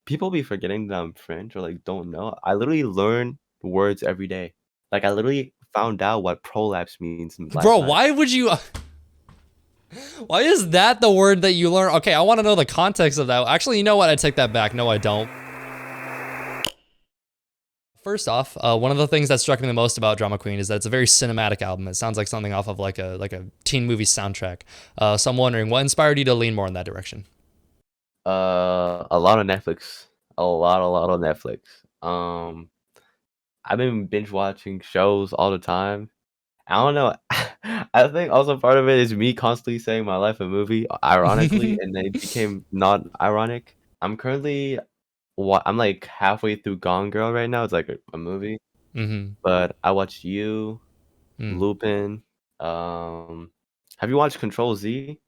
people be forgetting that I'm French or like don't know. I literally learn words every day. Like I literally found out what prolapse means Bro, last night. why would you? Why is that the word that you learn? Okay, I want to know the context of that. Actually, you know what? I take that back. No, I don't. First off, one of the things that struck me the most about Drama Queen is that it's a very cinematic album. It sounds like something off of like a teen movie soundtrack. So I'm wondering, what inspired you to lean more in that direction? A lot of Netflix. A lot of Netflix. Um, I've been binge watching shows all the time. I don't know. I think also part of it is me constantly saying my life a movie, ironically, and then it became not ironic. I'm currently I'm like halfway through Gone Girl right now. It's like a movie, Mm-hmm. but I watched You, Mm. Lupin. Have you watched Control Z?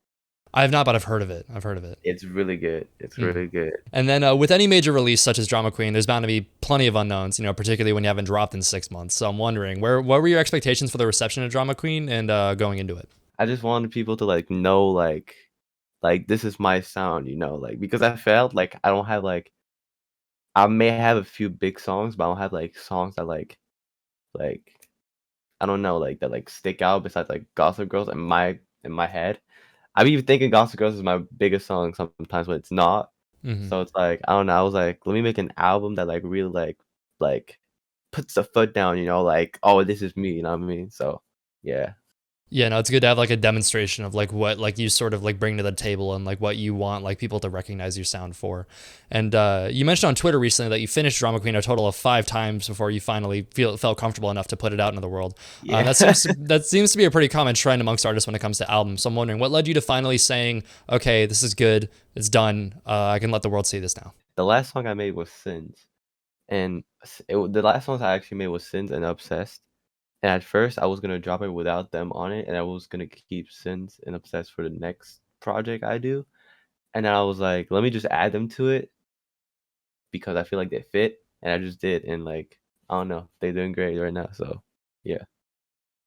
I have not, but I've heard of it. I've heard of it. It's really good. It's Mm. really good. And then with any major release such as Drama Queen, there's bound to be plenty of unknowns, particularly when you haven't dropped in 6 months. So I'm wondering, what were your expectations for the reception of Drama Queen and going into it? I just wanted people to like know like this is my sound, like because I felt like I don't have like I may have a few big songs, but I don't have like songs that like I don't know like that like stick out besides like Gossip Girls in my head. I'm even thinking Gossip Girls is my biggest song sometimes when it's not. Mm-hmm. So it's like I don't know. I was like, let me make an album that like really like puts the foot down, like oh this is me, you know what I mean? So yeah. Yeah, no, it's good to have like a demonstration of like what like you sort of like bring to the table and like what you want like people to recognize your sound for. And you mentioned on Twitter recently that you finished Drama Queen a total of 5 times before you finally felt comfortable enough to put it out into the world. Yeah. That seems to be a pretty common trend amongst artists when it comes to albums. So I'm wondering, what led you to finally saying, okay, this is good, it's done, I can let the world see this now. The last song I made was Sins. And the last songs I actually made was Sins and Obsessed. And at first, I was gonna drop it without them on it, and I was gonna keep Sins and Obsessed for the next project I do. And then I was like, let me just add them to it because I feel like they fit, and I just did. And like, I don't know, they're doing great right now. So yeah.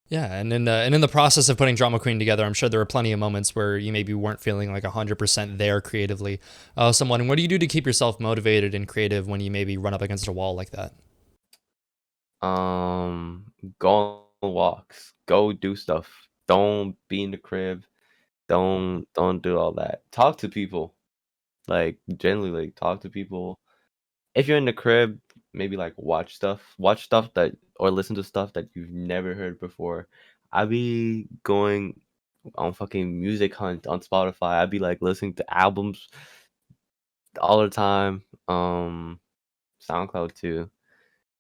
Yeah, and in the process of putting Drama Queen together, I'm sure there were plenty of moments where you maybe weren't feeling like 100% there creatively. So I'm wondering, what do you do to keep yourself motivated and creative when you maybe run up against a wall like that? Go on walks, go do stuff. Don't be in the crib. Don't do all that. Talk to people. Like generally, like talk to people. If you're in the crib, maybe like watch stuff that or listen to stuff that you've never heard before. I be going on fucking music hunt on Spotify. I be like listening to albums all the time. SoundCloud too.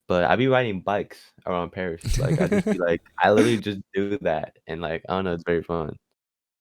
But I be riding bikes around Paris. Like I just be like I literally just do that and like I don't know, it's very fun.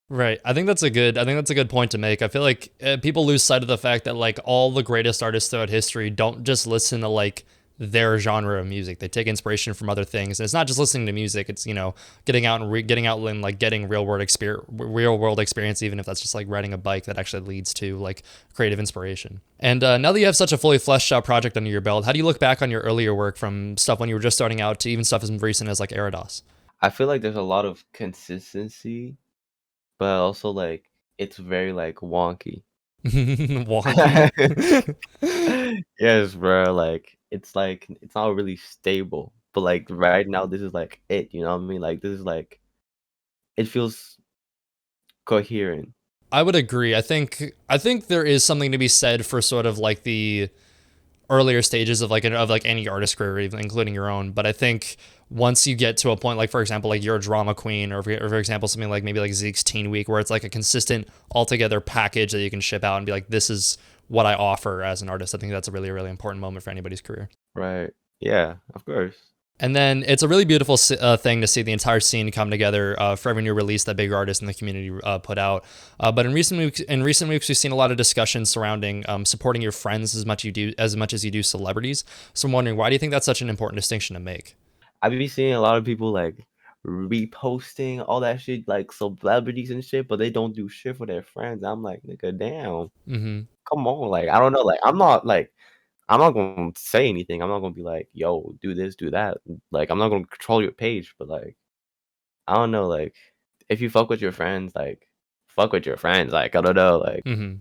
Right. I think that's a good point to make. I feel like people lose sight of the fact that like all the greatest artists throughout history don't just listen to like their genre of music. They take inspiration from other things. And it's not just listening to music. It's, getting out and getting out and like getting real world experience, even if that's just like riding a bike that actually leads to like creative inspiration. And now that you have such a fully fleshed out project under your belt, how do you look back on your earlier work from stuff when you were just starting out to even stuff as recent as like Eridos? I feel like there's a lot of consistency, but also like it's very like wonky. Wonky. Yes, bro. Like it's not really stable. But like right now, this is like it. You know what I mean? Like this is like it feels coherent. I would agree. I think there is something to be said for sort of like the earlier stages of like any artist career, even including your own. But I think once you get to a point, like for example, like you're a Drama Queen, or for example, something like maybe like Zeke's Teen Week, where it's like a consistent altogether package that you can ship out and be like, this is what I offer as an artist. I think that's a really, really important moment for anybody's career. Right. Yeah. Of course. And then it's a really beautiful thing to see the entire scene come together for every new release that big artists in the community put out. But in recent weeks, we've seen a lot of discussion surrounding supporting your friends as much as you do celebrities. So I'm wondering, why do you think that's such an important distinction to make? I've been seeing a lot of people like reposting all that shit, like celebrities and shit, but they don't do shit for their friends. I'm like, nigga, damn. Hmm. Come on. Like, I don't know. I'm not gonna say anything. I'm not gonna be like, yo, do this, do that. Like, I'm not gonna control your page, but like, I don't know. Like, if you fuck with your friends, like, fuck with your friends. Like, I don't know. Like, Hmm.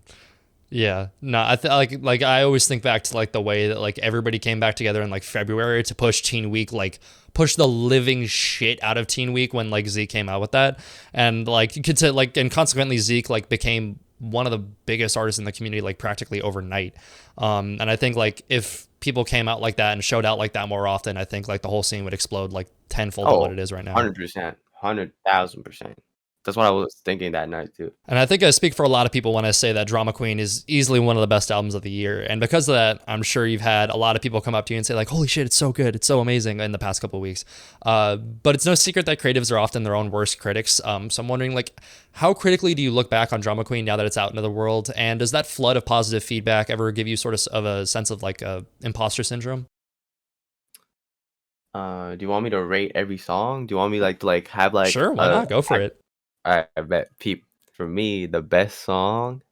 Yeah. No, like I always think back to like the way that like everybody came back together in like February to push Teen Week, like push the living shit out of Teen Week when like Zeke came out with that. And like you could say like and consequently Zeke like became one of the biggest artists in the community like practically overnight. And I think like if people came out like that and showed out like that more often, I think like the whole scene would explode like tenfold to what Oh, it is right now. 100%, 100,000%. That's what I was thinking that night too. And I think I speak for a lot of people when I say that Drama Queen is easily one of the best albums of the year. And because of that, I'm sure you've had a lot of people come up to you and say like, "Holy shit, it's so good, it's so amazing" in the past couple of weeks. But it's no secret that creatives are often their own worst critics. So I'm wondering like, how critically do you look back on Drama Queen now that it's out into the world? And does that flood of positive feedback ever give you sort of a sense of like imposter syndrome? Do you want me to rate every song? Do you want me like to like have like Sure, why not? Go for it. I bet peep for me the best song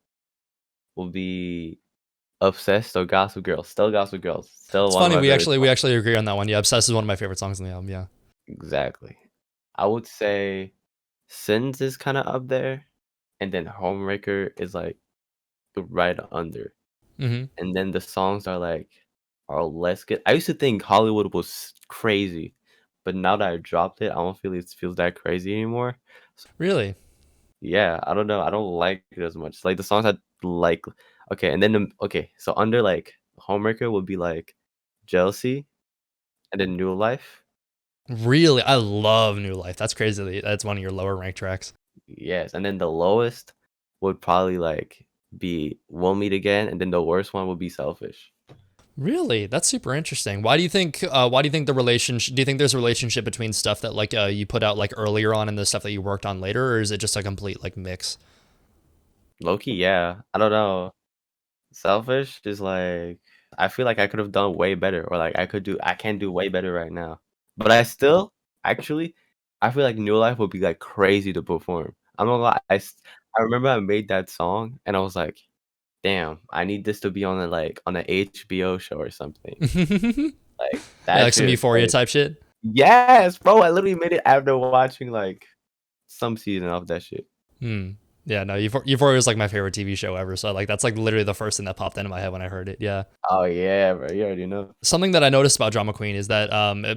will be Obsessed or Gossip Girl. Still Gossip Girls. Still It's one of funny my favorite we songs. actually agree on that one. Yeah, Obsessed is one of my favorite songs on the album. Yeah. Exactly. I would say Sins is kind of up there, and then Homewrecker is like right under. Mm-hmm. And then the songs are less good. I used to think Hollywood was crazy, but now that I dropped it, I don't feel it feels that crazy anymore. Really? Yeah, I don't know. I don't like it as much. Like the songs I like. Okay, and then okay, so under like Homewrecker would be like Jealousy, and then New Life. Really, I love New Life. That's crazy. That's one of your lower ranked tracks. Yes, and then the lowest would probably like be We'll Meet Again, and then the worst one would be Selfish. Really, that's super interesting. Why do you think? Why do you think the relationship? Do you think there's a relationship between stuff that like you put out like earlier on and the stuff that you worked on later, or is it just a complete like mix? Loki, yeah. I don't know. Selfish is like I feel like I could have done way better, or like I can do way better right now. But I still actually I feel like New Life would be like crazy to perform. I'm not gonna lie. I remember I made that song and I was like, damn, I need this to be on a like on an HBO show or something. Yeah, Like that like some shit is Euphoria crazy. type shit. Yes, bro. I literally made it after watching like some season of that shit. Hmm. Yeah, no, Euphoria is like my favorite TV show ever. So like that's like literally the first thing that popped into my head when I heard it. Yeah. Oh yeah, bro. You already know. Something that I noticed about Drama Queen is that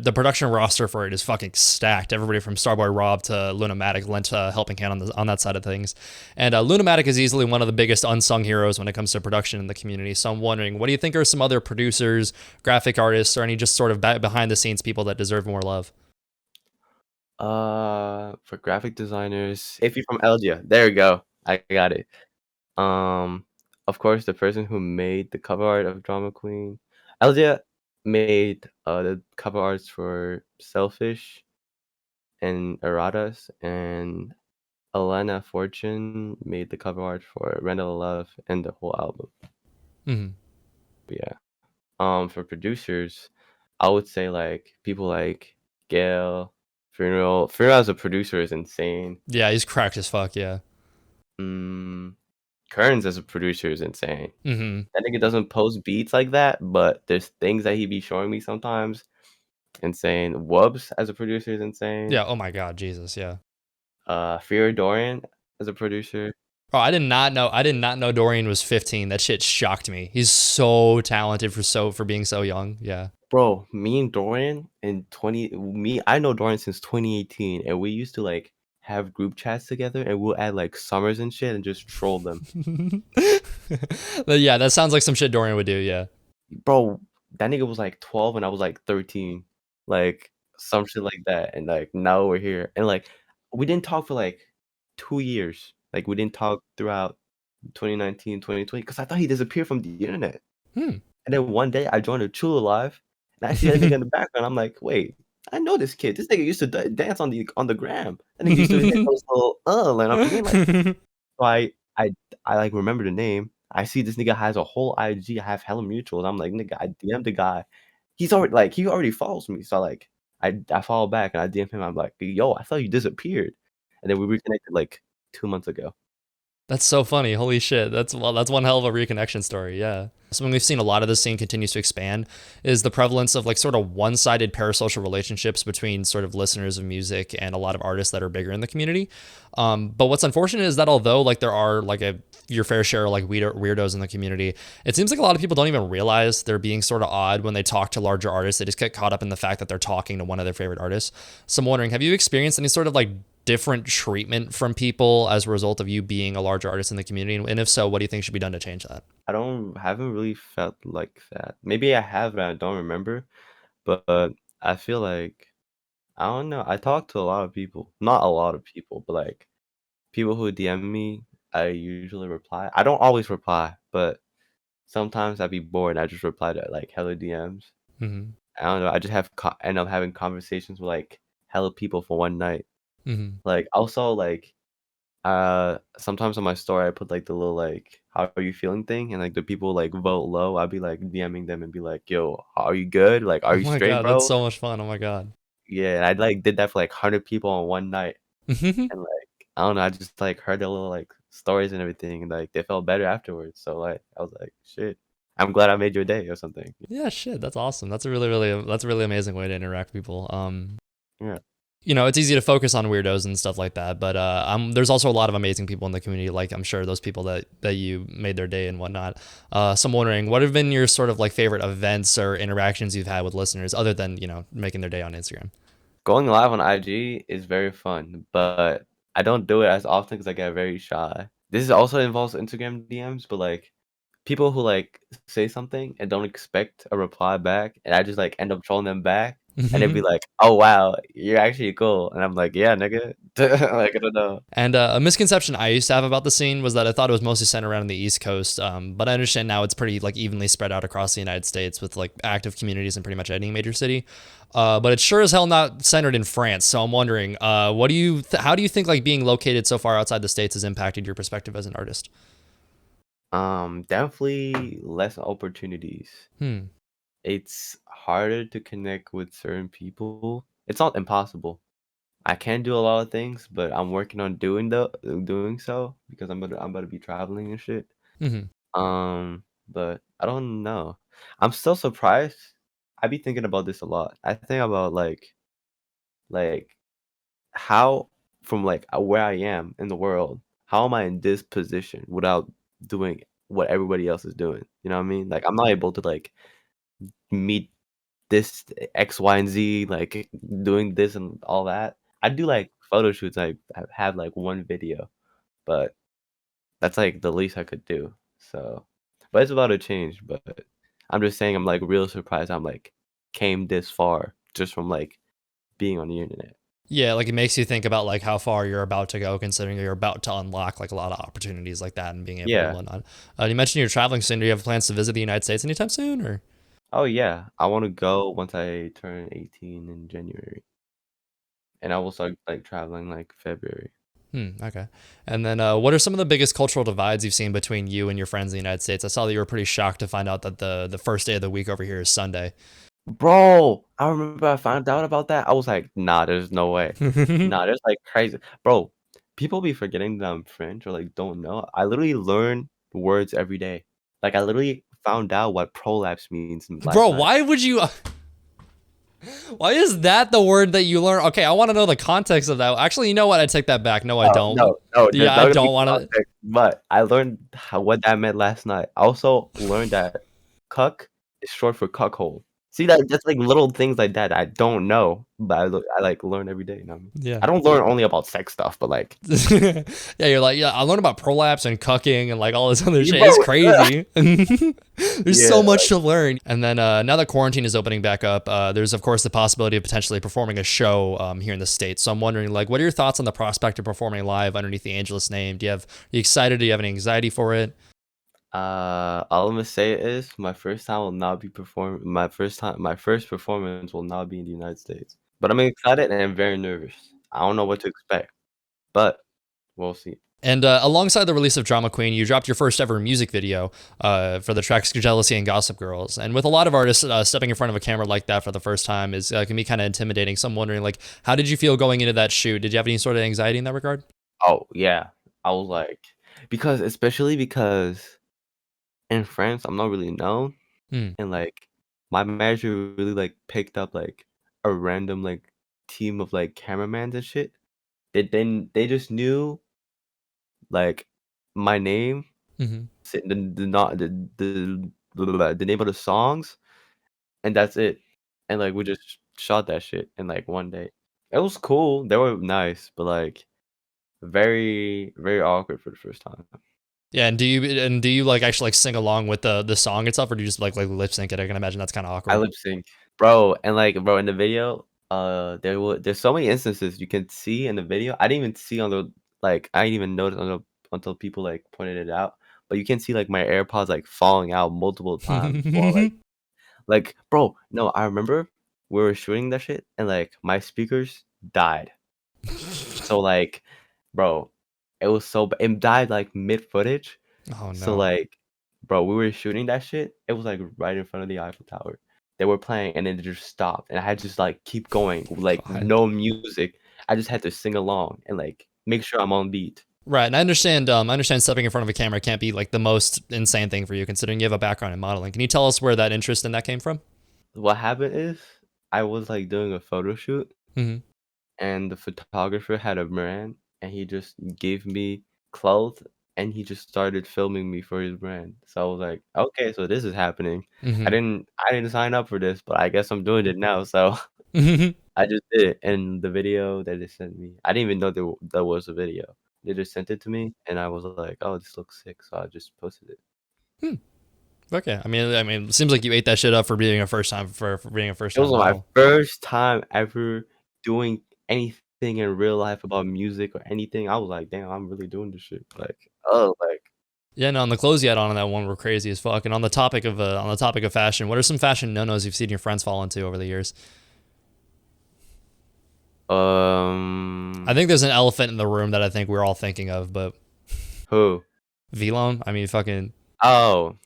the production roster for it is fucking stacked. Everybody from Starboy Rob to Lunamatic lent a helping hand on that side of things. And Lunamatic is easily one of the biggest unsung heroes when it comes to production in the community. So I'm wondering, what do you think are some other producers, graphic artists, or any just sort of behind the scenes people that deserve more love? For graphic designers, if you're from Elgia, there you go. I got it. Um, of course, the person who made the cover art of Drama Queen, Elgia made the cover arts for Selfish and Eratas, and Alana Fortune made the cover art for Randall Love and the whole album. Hmm. But yeah. For producers, I would say like people like Gail, Funeral. Funeral as a producer is insane. Yeah, he's cracked as fuck. Yeah. Mm, Kearns as a producer is insane. Hmm. That nigga doesn't post beats like that, but there's things that he be showing me sometimes. Insane. Wubs as a producer is insane. Yeah. Oh my God, Jesus. Yeah. Feardorian as a producer. Oh, I did not know. I did not know Dorian was 15. That shit shocked me. He's so talented for being so young. Yeah. Bro, me and Dorian in 20 me I know Dorian since 2018 and we used to like have group chats together and we'll add like summers and shit and just troll them. But yeah, that sounds like some shit Dorian would do. Yeah. Bro, that nigga was like 12 and I was like 13. Like some shit like that. And like now we're here. And like we didn't talk for like 2 years. Like we didn't talk throughout 2019, 2020 because I thought he disappeared from the internet. Hmm. And then one day I joined a Chula Live and I see that nigga in the background. I'm like, wait, I know this kid. This nigga used to dance on the gram. That nigga used to hit those little and I'm thinking like so I like remember the name. I see this nigga has a whole IG. I have hella mutuals. I'm like, nigga, I DM'd the guy. He's already like he already follows me. So like I follow back and I DM him. I'm like, yo, I thought you disappeared. And then we reconnected like 2 months ago. That's so funny. Holy shit. That's one hell of a reconnection story. Yeah. Something we've seen a lot of this scene continues to expand is the prevalence of like sort of one-sided parasocial relationships between sort of listeners of music and a lot of artists that are bigger in the community. But what's unfortunate is that although like there are like your fair share of like weirdos in the community, it seems like a lot of people don't even realize they're being sort of odd when they talk to larger artists. They just get caught up in the fact that they're talking to one of their favorite artists. So I'm wondering, have you experienced any sort of like different treatment from people as a result of you being a larger artist in the community? And if so, what do you think should be done to change that? I don't haven't really felt like that. Maybe I have, but I don't remember. But I feel like I don't know. I talk to a lot of people. Not a lot of people, but like people who DM me, I usually reply. I don't always reply, but sometimes I'd be bored. I just reply to like hella DMs. Mm-hmm. I don't know. I just end up having conversations with like hella people for one night. Mm-hmm. Like also like sometimes on my story I put like the little like how are you feeling thing and like the people like vote low. I'd be like DMing them and be like, yo, are you good? Like, are Oh you my straight, God, that's bro? so much fun. Oh my God. Yeah, and I like did that for like 100 people on one night. Mm-hmm. And like I don't know, I just like heard their little like stories and everything and like they felt better afterwards. So like I was like, shit. I'm glad I made your day or something. Yeah, shit. That's awesome. That's a really amazing way to interact with people. Yeah. It's easy to focus on weirdos and stuff like that, but there's also a lot of amazing people in the community. Like I'm sure those people that you made their day and whatnot. So I'm wondering, what have been your sort of like favorite events or interactions you've had with listeners, other than making their day on Instagram? Going live on IG is very fun, but I don't do it as often because I get very shy. This also involves Instagram DMs, but like people who like say something and don't expect a reply back, and I just like end up trolling them back, and they'd be like, "Oh wow, you're actually cool," and I'm like, "Yeah, nigga," like I don't know. And a misconception I used to have about the scene was that I thought it was mostly centered around the East Coast, but I understand now it's pretty like evenly spread out across the United States with like active communities in pretty much any major city. But it's sure as hell not centered in France. So I'm wondering, how do you think like being located so far outside the states has impacted your perspective as an artist? Definitely less opportunities. Hmm. It's harder to connect with certain people. It's not impossible. I can do a lot of things, but I'm working on doing so because I'm about to be traveling and shit. Mm-hmm. But I don't know. I'm still surprised. I be thinking about this a lot. I think about like how from like where I am in the world, how am I in this position without doing what everybody else is doing? You know what I mean? Like I'm not able to like meet this X, Y, and Z, like doing this and all that. I do like photo shoots. I have like one video, but that's like the least I could do. So, but it's about to change. But I'm just saying, I'm like real surprised. I'm like came this far just from like being on the internet. Yeah, like it makes you think about like how far you're about to go, considering you're about to unlock like a lot of opportunities like that and being able to Yeah. whatnot. You mentioned you're traveling soon. Do you have plans to visit the United States anytime soon, or? Oh yeah. I want to go once I turn 18 in January, and I will start like traveling like February. Okay. And then what are some of the biggest cultural divides you've seen between you and your friends in the United States? I saw that you were pretty shocked to find out that the first day of the week over here is Sunday. Bro, I remember I found out about that. I was like, nah, there's no way. Nah, there's like crazy. Bro, people be forgetting that I'm French or like don't know. I literally learn words every day. Like I literally found out what prolapse means Bro, last night. why would you? Why is that the word that you learn? Okay, I want to know the context of that. Actually, you know what? I take that back. No, I No, don't. no, no, there's Yeah, not I gonna be don't want to. context, but I learned what that meant last night. I also learned that cuck is short for cuckold. See that that's like little things like that I don't know, but I like learn every day. You know what I mean? Yeah. I don't learn only about sex stuff, but like Yeah, you're like, yeah, I learned about prolapse and cucking and like all this other shit. bro, It's crazy. There's so yeah, much to learn. And then now that quarantine is opening back up, there's of course the possibility of potentially performing a show here in the States. So I'm wondering, like, what are your thoughts on the prospect of performing live underneath the Angelus name? Are you excited? Do you have any anxiety for it? all I'm gonna say is my first time will not be my first performance will not be in the United States. But I'm excited and I'm very nervous. I don't know what to expect, but we'll see. And alongside the release of Drama Queen, you dropped your first ever music video for the tracks Jealousy and Gossip Girls. And with a lot of artists, stepping in front of a camera like that for the first time is can be kind of intimidating. So I'm wondering, like, how did you feel going into that shoot? Did you have any sort of anxiety in that regard? Oh yeah, I was like, because especially because in France, I'm not really known, Hmm. and like my manager really like picked up like a random like team of like cameramans and shit. They just knew like my name, Hmm. the not the name of the songs, and that's it. And like we just shot that shit in like one day. It was cool. They were nice, but like very very awkward for the first time. Yeah, and do you like actually like sing along with the song itself, or do you just like lip sync it? I can imagine that's kind of I awkward. lip sync, bro, and like bro in the video, there's so many instances you can see in the video. I didn't even see on the like I didn't even notice until people like pointed it out. But you can see like my AirPods like falling out multiple times while like bro, no, I remember we were shooting that shit and like my speakers died. So like, bro, it was it died like mid footage. Oh So no. like, bro, we were shooting that shit. It was like right in front of the Eiffel Tower. They were playing and then it just stopped, and I had to just like keep going, like God. no music. I just had to sing along and like make sure I'm on beat. Right, and I understand stepping in front of a camera can't be like the most insane thing for you, considering you have a background in modeling. Can you tell us where that interest in that came from? What happened is I was like doing a photo shoot Hmm. and the photographer had a brand and he just gave me clothes and he just started filming me for his brand. So I was like, okay, so this is happening. Hmm. I didn't sign up for this, but I guess I'm doing it now. So Hmm. I just did it. And the video that they sent me, I didn't even know there was a video. They just sent it to me and I was like, oh, this looks sick. So I just posted it. Okay, it seems like you ate that shit up for being a for being a first It was time my model. first time ever doing anything in real life about music or anything. I was like, damn, I'm really doing this shit. Like, oh, like, Yeah, no, and the clothes you had on that one were crazy as fuck. And on the topic of fashion, what are some fashion no nos you've seen your friends fall into over the years? I um, think there's an elephant in the room that I think we're all thinking of, but who? Vlone. I mean, fucking, Oh,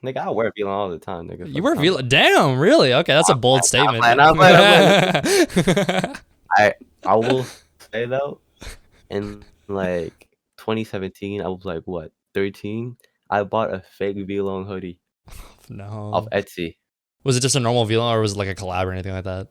nigga, I wear V all the time, nigga. you Fuck you were talking Vlone. about? Damn, really? Okay, that's a bold statement. I'm playing, I'm playing. I I will say though, in like 2017, I was like what 13. I bought a fake V-Lone hoodie off No. Etsy. Was it just a normal Vlone or was it like a collab or anything like that?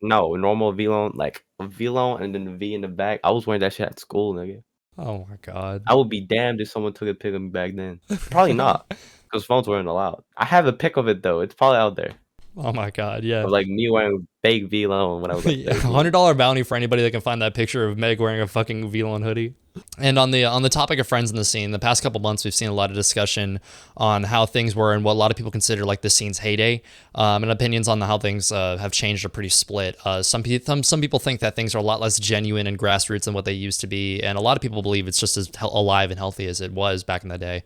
No, normal V-Lone, like a V-Lone and then the V in the back. I was wearing that shit at school, nigga. Oh my god. I would be damned if someone took a pic of me back then. Probably not, because phones weren't allowed. I have a pic of it though. It's probably out there Oh my god, yeah. of like me wearing fake V-Lone when I was like Yeah, 13. $100 bounty for anybody that can find that picture of Meg wearing a fucking Vlone hoodie. And on the topic of friends in the scene, the past couple months we've seen a lot of discussion on how things were and what a lot of people consider like the scene's heyday, and opinions on how things have changed are pretty split. Some people think that things are a lot less genuine and grassroots than what they used to be, and a lot of people believe it's just as alive and healthy as it was back in the day.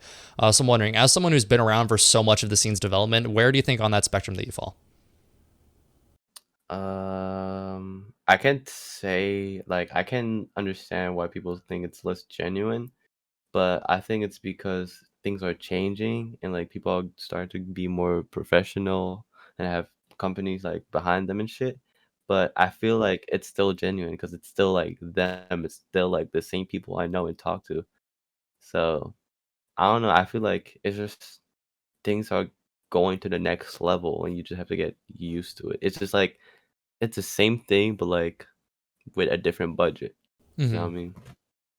So I'm wondering, as someone who's been around for so much of the scene's development, where do you think on that spectrum that you fall? I can't say like I can understand why people think it's less genuine, but I think it's because things are changing and like people are starting to be more professional and have companies like behind them and shit. But I feel like it's still genuine because it's still like them. It's still like the same people I know and talk to. So I don't know. I feel like it's just things are going to the next level and you just have to get used to it. It's just like it's the same thing, but like with a different budget. You know what Hmm. I mean?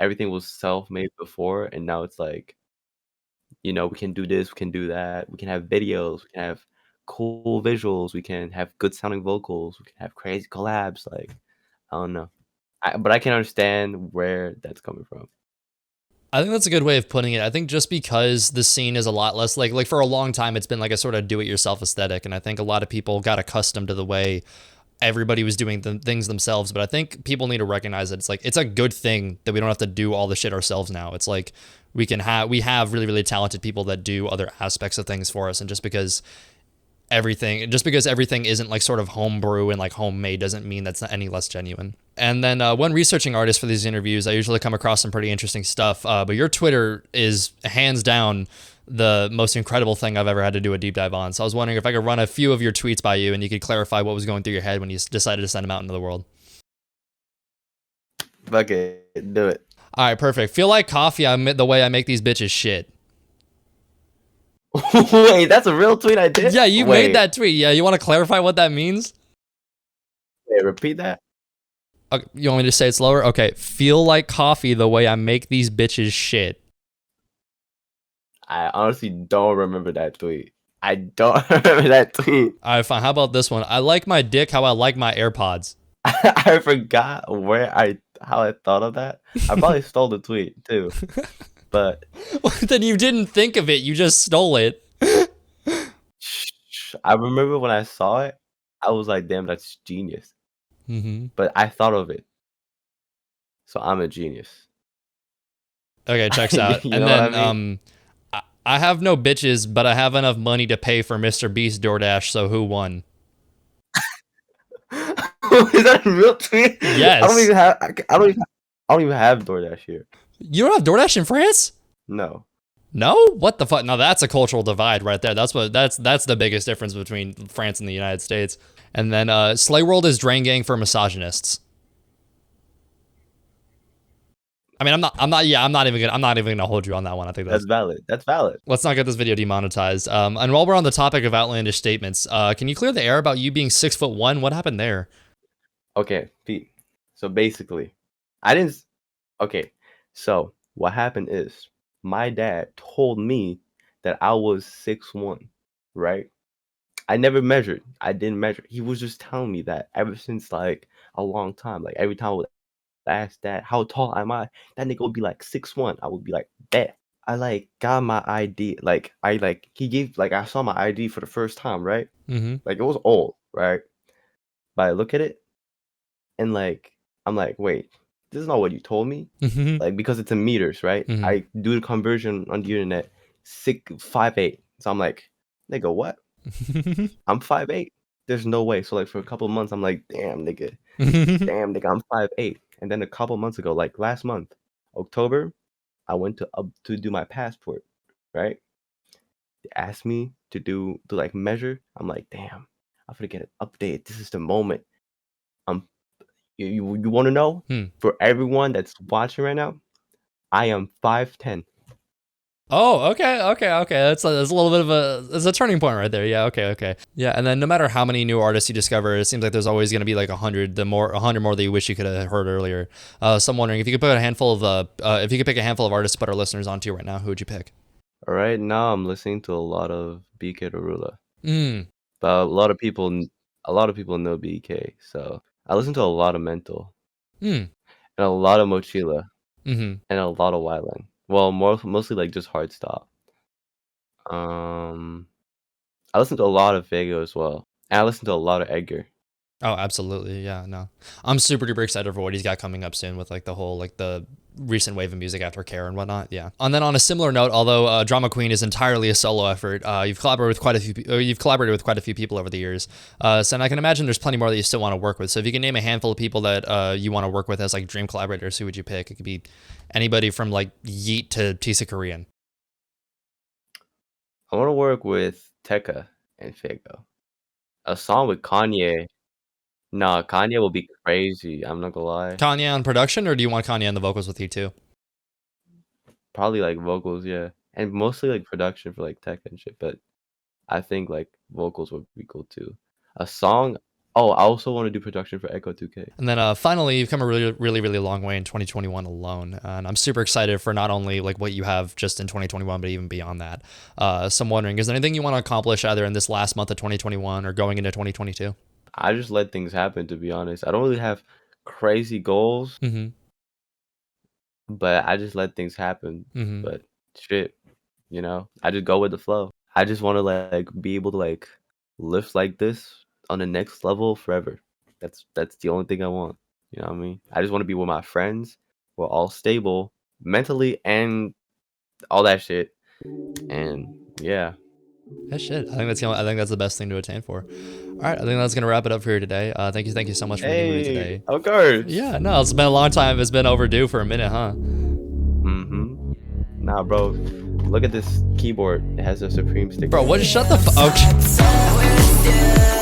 Everything was self-made before, and now it's like, we can do this, we can do that, we can have videos, we can have cool visuals, we can have good sounding vocals, we can have crazy collabs. Like, I don't know. But I can understand where that's coming from. I think that's a good way of putting it. I think just because the scene is a lot less like for a long time it's been like a sort of do-it-yourself aesthetic, and I think a lot of people got accustomed to the way everybody was doing things themselves. But I think people need to recognize that it's a good thing that we don't have to do all the shit ourselves now. It's like we have really really talented people that do other aspects of things for us, and just because everything isn't like sort of homebrew and like homemade doesn't mean that's not any less genuine. And then when researching artists for these interviews, I usually come across some pretty interesting stuff. But your Twitter is hands down the most incredible thing I've ever had to do a deep dive on. So I was wondering if I could run a few of your tweets by you and you could clarify what was going through your head when you decided to send them out into the world. Fuck it, do it. All right, perfect. Feel like coffee. The way I make these bitches shit. Wait, that's a real tweet I did? Yeah, you Wait, made that tweet. Yeah, you want to clarify what that means? wait, repeat that? Okay, you want me to say it slower? Okay. Feel like coffee. The way I make these bitches shit. I honestly don't remember that tweet. I don't remember that tweet. All right, fine. How about this one? I like my dick how I like my AirPods. I forgot how I thought of that. I probably stole the tweet too. But Then you didn't think of it. You just stole it. I remember when I saw it, I was like, damn, that's genius. Mm-hmm. But I thought of it. So I'm a genius. Okay, checks out. You And know then what I mean? I have no bitches, but I have enough money to pay for Mr. Beast DoorDash, so who won? Is that a real tweet? Yes. I don't even have DoorDash here. You don't have DoorDash in France? No. No? What the fuck? Now that's a cultural divide right there. That's the biggest difference between France and the United States. And then Slay World is Drain Gang for misogynists. I mean, I'm not even gonna hold you on that one. I think That's valid. That's valid. Let's not get this video demonetized. And while we're on the topic of outlandish statements, can you clear the air about you being 6'1"? What happened there? Okay, Pete. So basically, I didn't. Okay, so what happened is my dad told me that I was 6'1", right? I never measured. I didn't measure. He was just telling me that ever since like a long time. Like every time I would ask Dad, how tall am I? That nigga would be like 6'1". I would be like, bet. I like got my ID. He gave I saw my ID for the first time, right? Mm-hmm. Like it was old, right? But I look at it and I'm like, wait, this is not what you told me. Mm-hmm. Like because it's in meters, right? Mhm. I do the conversion on the internet, 5'8". So I'm like, nigga, what? I'm 5'8". There's no way. So like for a couple of months, I'm like, damn nigga, I'm 5'8". And then a couple months ago, like last month, October, I went to do my passport, right? They asked me to measure. I'm like, damn, I'm gonna get an update. This is the moment. You want to know? For everyone that's watching right now, I am 5'10". Oh, okay. That's a little bit of it's a turning point right there. Yeah, okay. Yeah, and then no matter how many new artists you discover, it seems like there's always going to be like 100 more that you wish you could have heard earlier. So I'm wondering if you could pick a handful of artists to put our listeners onto right now, who would you pick? All right, now I'm listening to a lot of BK Darula. But a lot of people know BK, so I listen to a lot of Mental, and a lot of Mochila, and a lot of Wyland. Well, mostly like just hard stop. I listen to a lot of Fago as well, and I listen to a lot of Edgar. Oh, absolutely. Yeah, no. I'm super duper excited for what he's got coming up soon with like the whole like the recent wave of music after Care and whatnot. Yeah. And then on a similar note, although Drama Queen is entirely a solo effort, you've collaborated with quite a few people over the years. So and I can imagine there's plenty more that you still want to work with. So if you can name a handful of people that you want to work with as like dream collaborators, who would you pick? It could be anybody from like Yeet to Tisa Korean. I want to work with Tekka and Fago. A song with Kanye. Nah, Kanye will be crazy. I'm not gonna lie. Kanye on production, or do you want Kanye on the vocals with you too? Probably like vocals, yeah, and mostly like production for like tech and shit. But I think like vocals would be cool too. A song. Oh, I also want to do production for Echo 2K. And then finally, you've come a really long way in 2021 alone. And I'm super excited for not only like what you have just in 2021, but even beyond that. So I'm wondering, is there anything you want to accomplish either in this last month of 2021 or going into 2022? I just let things happen, to be honest. I don't really have crazy goals, but I just let things happen. But shit, I just go with the flow. I just want to like be able to like live like this on the next level forever. That's the only thing I want. You know what I mean? I just want to be with my friends. We're all stable mentally and all that shit. And yeah. Yeah, shit. I think that's the best thing to attain for. All right, I think that's gonna wrap it up for you today. Thank you so much for being with me today. Of course. Yeah, no, it's been a long time. It's been overdue for a minute, huh? Nah, bro. Look at this keyboard. It has a Supreme sticker. Bro, what? Shut the fuck. Okay.